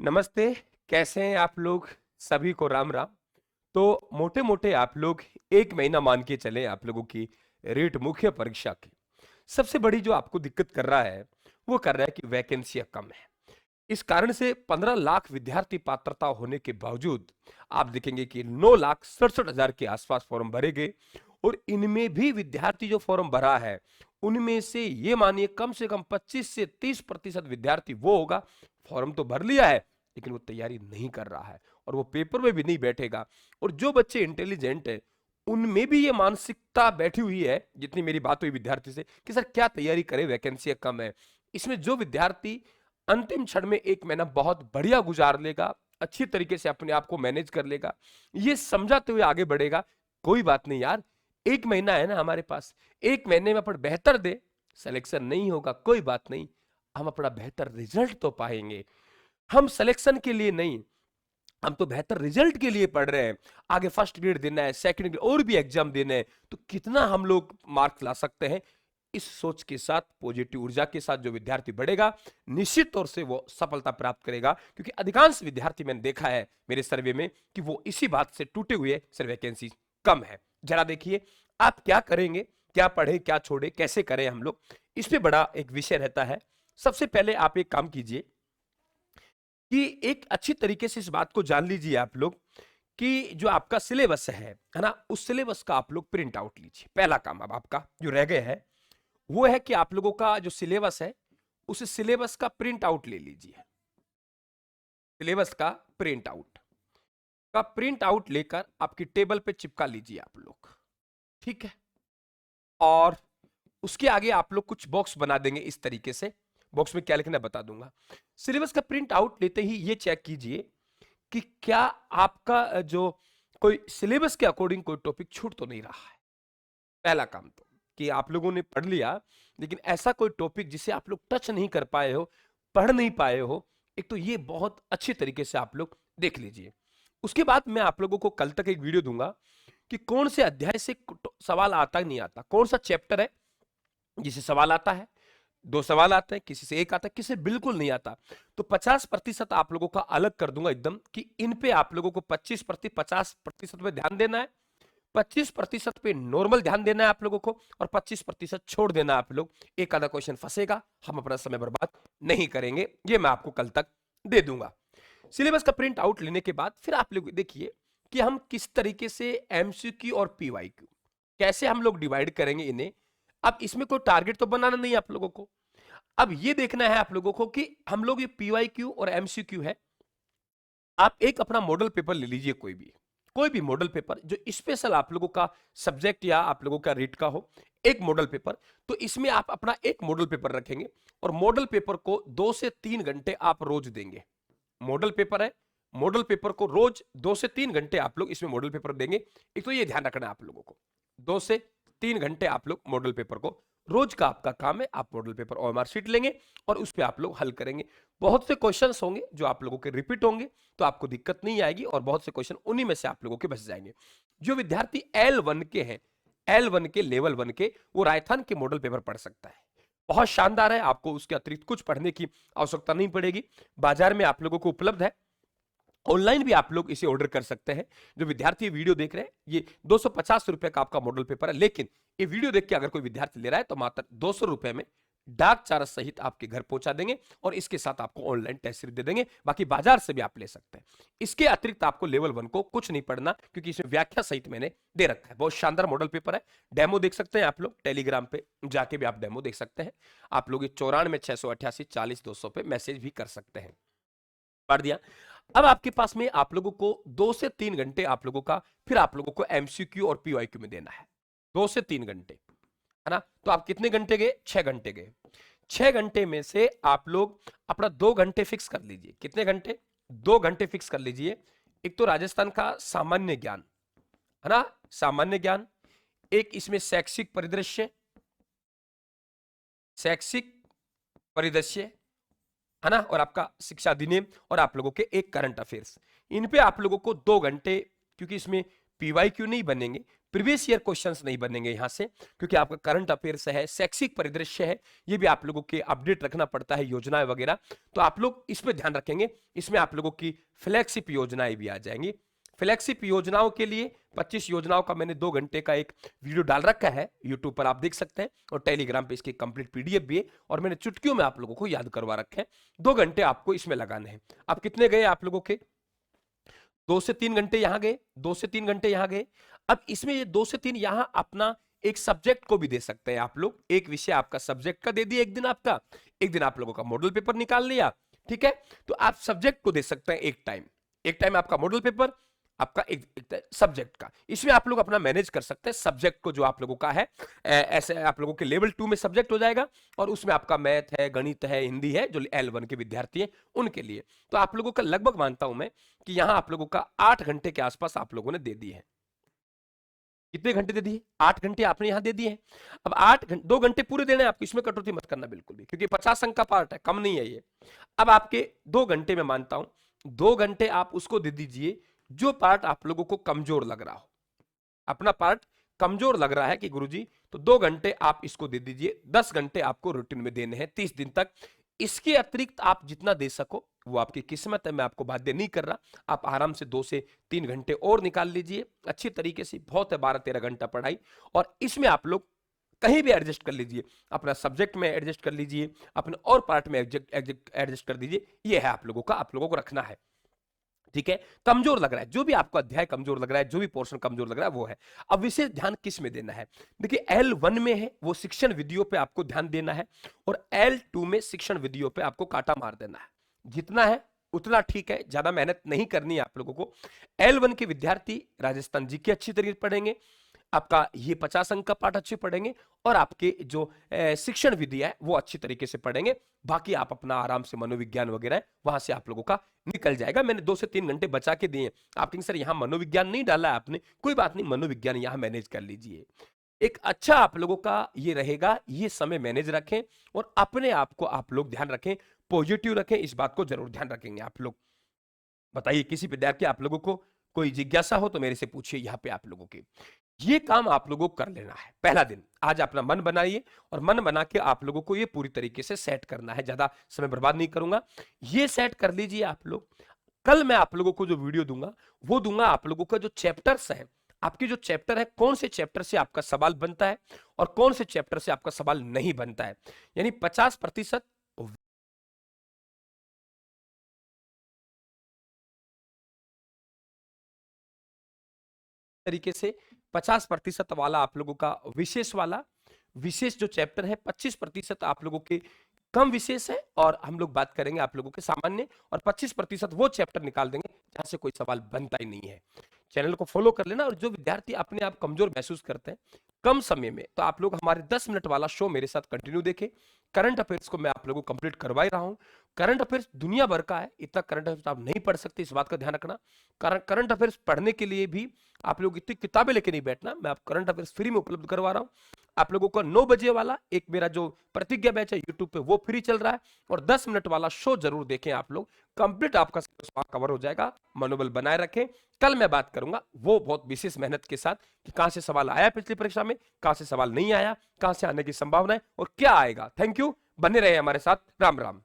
नमस्ते। कैसे हैं आप लोग? सभी को राम राम। तो मोटे मोटे आप लोग एक महीना मान के चले आप लोगों की रीट मुख्य परीक्षा की सबसे बड़ी जो आपको दिक्कत कर रहा है वो कर रहा है कि वैकेंसियां कम है। इस कारण से 15 लाख विद्यार्थी पात्रता होने के बावजूद आप देखेंगे कि 9,67,000 के आसपास फॉर्म भरे गए। और इनमें भी विद्यार्थी जो फॉर्म भरा है उनमें से ये मानिए कम से कम 25 से 30% विद्यार्थी वो होगा, फॉर्म तो भर लिया है लेकिन वो तैयारी नहीं कर रहा है और वो पेपर में भी नहीं बैठेगा। और जो बच्चे इंटेलिजेंट है उनमें भी ये मानसिकता बैठी हुई है, जितनी मेरी बात हुई विद्यार्थी से कि सर क्या तैयारी करें, वैकेंसी कम है। इसमें जो विद्यार्थी अंतिम क्षण में एक महीना बहुत बढ़िया गुजार लेगा, अच्छी तरीके से अपने आप को मैनेज कर लेगा, ये समझाते हुए आगे बढ़ेगा, कोई बात नहीं यार, एक महीना है ना हमारे पास, एक महीने में अपन बेहतर दे, सिलेक्शन नहीं होगा कोई बात नहीं, हम अपना बेहतर रिजल्ट तो पाएंगे। हम सिलेक्शन के लिए नहीं, हम तो बेहतर रिजल्ट के लिए पढ़ रहे हैं। आगे फर्स्ट ग्रेड देना है, सेकंड ग्रेड और भी एग्जाम देने हैं, तो कितना हम लोग मार्क्स ला सकते हैं। इस सोच के साथ, पॉजिटिव ऊर्जा के साथ जो विद्यार्थी बढ़ेगा निश्चित तौर से वो सफलता प्राप्त करेगा। क्योंकि अधिकांश विद्यार्थी मैंने देखा है मेरे सर्वे में कि वो इसी बात से टूटे हुए, सर वैकेंसी कम है। जरा देखिए आप क्या करेंगे, क्या पढ़े क्या छोड़े, कैसे करें हम लोग, इस पे बड़ा एक विषय रहता है। सबसे पहले आप एक काम कीजिए कि एक अच्छी तरीके से इस बात को जान लीजिए आप लोग कि जो आपका सिलेबस है ना, उस सिलेबस का आप लोग प्रिंट आउट लीजिए। पहला काम अब आपका जो रह गए है वो है कि आप लोगों का जो सिलेबस है उस सिलेबस का प्रिंट आउट ले लीजिए। सिलेबस का प्रिंट आउट लेकर आपकी टेबल पे चिपका लीजिए आप लोग, ठीक है। और उसके आगे आप लोग कुछ बॉक्स बना देंगे इस तरीके से, बॉक्स में क्या लिखना है बता दूंगा। सिलेबस का प्रिंट आउट लेते ही ये चेक कीजिए कि क्या आपका जो कोई सिलेबस के अकॉर्डिंग कोई टॉपिक छूट तो नहीं रहा है। पहला काम तो कि आप लोगों ने पढ़ लिया लेकिन ऐसा कोई टॉपिक जिसे आप लोग टच नहीं कर पाए हो, पढ़ नहीं पाए हो, एक तो ये बहुत अच्छे तरीके से आप लोग देख लीजिए। उसके बाद मैं आप लोगों को कल तक एक वीडियो दूंगा कि कौन से अध्याय से सवाल आता नहीं आता, कौन सा चैप्टर है जिसे सवाल आता है, दो सवाल आते हैं, किसी से एक आता है, किसी से बिल्कुल नहीं आता। तो 50% आप लोगों का अलग कर दूंगा एकदम कि इन पे आप लोगों को 50% पे ध्यान देना है, 25% पे नॉर्मल ध्यान देना है आप लोगों को, और 25% छोड़ देना है आप लोग। एक आधा क्वेश्चन फंसेगा, हम अपना समय बर्बाद नहीं करेंगे, ये मैं आपको कल तक दे दूंगा। सिलेबस का प्रिंट आउट लेने के बाद फिर आप लोग देखिए कि हम किस तरीके से एमसीक्यू और पीवाईक्यू कैसे हम लोग डिवाइड करेंगे इन्हें। अब इसमें कोई टारगेट तो बनाना नहीं है आप लोगों को, अब ये देखना है आप लोगों को कि हम लोग ये पीवाईक्यू और एमसीक्यू है। आप एक अपना मॉडल पेपर ले लीजिए, कोई भी मॉडल पेपर जो स्पेशल आप लोगों का सब्जेक्ट या आप लोगों का रीट का हो, एक मॉडल पेपर। तो इसमें आप अपना एक मॉडल पेपर रखेंगे और मॉडल पेपर को 2 से 3 घंटे आप रोज देंगे। मॉडल पेपर है, मॉडल पेपर को रोज 2 से 3 घंटे आप लोग इसमें मॉडल पेपर देंगे। एक तो ये ध्यान रखना है आप लोगों को, 2 से 3 घंटे आप लोग मॉडल पेपर को, रोज का आपका काम है, आप मॉडल पेपर ओएमआर शीट लेंगे और उस पर आप लोग हल करेंगे। बहुत से क्वेश्चंस होंगे जो आप लोगों के रिपीट होंगे तो आपको दिक्कत नहीं आएगी और बहुत से क्वेश्चन उन्हीं में से आप लोगों के बच जाएंगे। जो विद्यार्थी L1 के हैं, L1 के लेवल 1 के, वो रायथान के मॉडल पेपर पढ़ सकता है, बहुत शानदार है, आपको उसके अतिरिक्त कुछ पढ़ने की आवश्यकता नहीं पड़ेगी। बाजार में आप लोगों को उपलब्ध है, ऑनलाइन भी आप लोग इसे ऑर्डर कर सकते हैं। जो विद्यार्थी वीडियो देख रहे हैं, ये 250 रुपए का आपका मॉडल पेपर है, लेकिन ये वीडियो देख के अगर कोई विद्यार्थी ले रहा है तो मात्र 200 रुपए में डाक चार्ज सहित आपके घर पहुंचा देंगे और इसके साथ आपको ऑनलाइन टेस्ट सीरीज दे देंगे। बाकी बाजार से भी आप ले सकते हैं। इसके अतिरिक्त आपको लेवल 1 को कुछ नहीं पढ़ना क्योंकि इसमें व्याख्या सहित मैंने दे रखा है। बहुत शानदार मॉडल पेपर है, डेमो देख सकते हैं आप लोग, टेलीग्राम पे जाके भी आप डेमो देख सकते हैं। आप लोग 94 688 40 200 पे मैसेज भी कर सकते हैं। पढ़ दिया। अब आपके पास में आप लोगों को 2 से 3 घंटे आप लोगों का फिर आप लोगों को एमसीक्यू और पीवाईक्यू में देना है, 2 से 3 घंटे, है ना। तो आप कितने घंटे गए? 6 घंटे गए। 6 घंटे में से आप लोग अपना 2 घंटे फिक्स कर लीजिए। कितने घंटे? 2 घंटे फिक्स कर लीजिए। एक तो राजस्थान का सामान्य ज्ञान, है ना, सामान्य ज्ञान, एक इसमें शैक्षिक परिदृश्य, शैक्षिक परिदृश्य, है ना, और आपका शिक्षा अधिनियम और आप लोगों के एक करंट अफेयर्स। इन पे आप लोगों को 2 घंटे, क्योंकि इसमें पीवाईक्यू नहीं बनेंगे, प्रीवियस ईयर क्वेश्चंस नहीं बनेंगे यहां से, क्योंकि आपका करंट अफेयर्स है, शैक्षिक परिदृश्य है, ये भी आप लोगों के अपडेट रखना पड़ता है, योजनाएं वगैरह, तो आप लोग इस पे ध्यान रखेंगे। इसमें आप लोगों की फ्लैगशिप योजनाएं भी आ जाएंगी। फ्लैगशिप योजनाओं के लिए 25 योजनाओं का मैंने 2 घंटे का एक वीडियो डाल रखा है, यूट्यूब पर आप देख सकते हैं, और टेलीग्राम पे इसकी कंप्लीट पीडीएफ भी है, और मैंने चुटकियों में आप लोगों को याद करवा रखे हैं। 2 घंटे आपको इसमें लगाने हैं। अब कितने गए आप लोगों के? 2 से 3 घंटे यहां गए, 2 से 3 घंटे यहां गए। अब इसमें ये 2 से 3 यहां अपना एक सब्जेक्ट को भी दे सकते हैं आप लोग। एक विषय आपका सब्जेक्ट का दे दिया एक दिन, आपका एक दिन आप लोगों का मॉडल पेपर निकाल लिया, ठीक है। तो आप सब्जेक्ट को दे सकते हैं एक टाइम आपका मॉडल पेपर, आपका एक सब्जेक्ट का। इसमें आप लोग अपना मैनेज कर सकते हैं सब्जेक्ट को, जो आप लोगों का है ऐसे आप लोगों के लेवल 2 में सब्जेक्ट हो जाएगा, और उसमें आपका मैथ है, गणित है, हिंदी है, जो L1 के विद्यार्थी हैं उनके लिए। तो आप लोगों का लगभग मानता हूं मैं कि यहां आप लोगों का 8 घंटे के आसपास आप लोगों ने दे दिए हैं। कितने घंटे दे दिए? 8 घंटे आपने यहां दे दिए हैं। अब 8 घंटे, 2 घंटे पूरे देने हैं आपको, इसमें कटौती मत करना बिल्कुल भी, क्योंकि 50 अंक का पार्ट है, कम नहीं है ये। अब आपके 2 घंटे में मानता हूं, 2 घंटे आप उसको दे दीजिए जो पार्ट आप लोगों को कमजोर लग रहा हो। अपना पार्ट कमजोर लग रहा है कि गुरुजी, तो 2 घंटे आप इसको दे दीजिए। 10 घंटे आपको रूटीन में देने हैं 30 दिन तक। इसके अतिरिक्त आप जितना दे सको वो आपकी किस्मत है, मैं आपको बाध्य नहीं कर रहा। आप आराम से 2 से 3 घंटे और निकाल लीजिए अच्छी तरीके से, बहुत है 12-13 घंटा पढ़ाई। और इसमें आप लोग कहीं भी एडजस्ट कर लीजिए, अपना सब्जेक्ट में एडजस्ट कर लीजिए, अपने और पार्ट में एडजस्ट कर दीजिए। ये है आप लोगों का, आप लोगों को रखना है, ठीक है। कमजोर लग रहा है, जो भी आपको अध्याय कमजोर लग रहा है, जो भी पोर्शन कमजोर लग रहा है वो है। अब विशेष ध्यान किस में देना है? देखिए L1 में है वो शिक्षण विधियों पे आपको ध्यान देना है, और L2 में शिक्षण विधियों पे आपको कांटा मार देना है। जितना है उतना ठीक है, ज्यादा मेहनत नहीं करनी है आप लोगों को। L1 के विद्यार्थी राजस्थान जी के अच्छी तरीके पढ़ेंगे, आपका ये 50 अंक का पाठ अच्छे पढ़ेंगे, और आपके जो शिक्षण विधि है वो अच्छी तरीके से पढ़ेंगे। बाकी आप अपना आराम से मनोविज्ञान वगैरह वहां से आप लोगों का निकल जाएगा। मैंने 2 से 3 घंटे बचा के दिए। आप कहेंगे सर यहाँ मनोविज्ञान नहीं डाला है आपने, कोई बात नहीं, मनोविज्ञान यहाँ मैनेज कर लीजिए। एक अच्छा आप लोगों का ये रहेगा, ये समय मैनेज रखें, और अपने आप को आप लोग ध्यान रखें, पॉजिटिव रखें, इस बात को जरूर ध्यान रखेंगे आप लोग। बताइए किसी विद्यार्थी आप लोगों को कोई जिज्ञासा हो तो मेरे से पूछिए यहाँ पे आप लोगों के। ये काम आप लोगों को कर लेना है पहला दिन। आज अपना मन बनाइए, और मन बना के आप लोगों को ये पूरी तरीके से सेट करना है। ज्यादा समय बर्बाद नहीं करूंगा, ये सेट कर लीजिए आप लोग। कल मैं आप लोगों को जो वीडियो दूंगा वो दूंगा आप लोगों का जो चैप्टर्स है, आपके जो चैप्टर है, कौन से चैप्टर से आपका सवाल बनता है और कौन से चैप्टर से आपका सवाल नहीं बनता है। यानी 50% तरीके से 50% वाला आप लोगों का विशेष जो चैप्टर है, 25% आप लोगों के कम विशेष है, और हम लोग बात करेंगे आप लोगों के सामान्य, और 25% वो चैप्टर निकाल देंगे जहां से कोई सवाल बनता ही नहीं है। चैनल को फॉलो कर लेना, और जो विद्यार्थी अपने आप कमजोर महसूस करते हैं कम समय में, तो आप लोग हमारे 10 मिनट वाला शो मेरे साथ कंटिन्यू देखें। करंट अफेयर्स को मैं आप लोगों को कंप्लीट करवा ही रहा हूं। करंट अफेयर्स दुनिया भर का है, इतना करंट अफेयर्स आप नहीं पढ़ सकते, इस बात का ध्यान रखना। करंट अफेयर्स पढ़ने के लिए भी आप लोग इतनी किताबें लेके नहीं बैठना, मैं आप करंट अफेयर्स फ्री में उपलब्ध करवा रहा हूं। आप लोगों को 9 बजे वाला एक मेरा जो प्रतिज्ञा बैच है यूट्यूब पे वो फ्री चल रहा है, और 10 मिनट वाला शो जरूर देखें आप लोग, कंप्लीट आपका सवाल कवर हो जाएगा। मनोबल बनाए रखें। कल मैं बात करूंगा वो बहुत विशेष मेहनत के साथ कि कहां से सवाल आया पिछली परीक्षा में, कहां से सवाल नहीं आया, कहां से आने की संभावना है, और क्या आएगा। थैंक यू, बने रहे हमारे साथ। राम राम।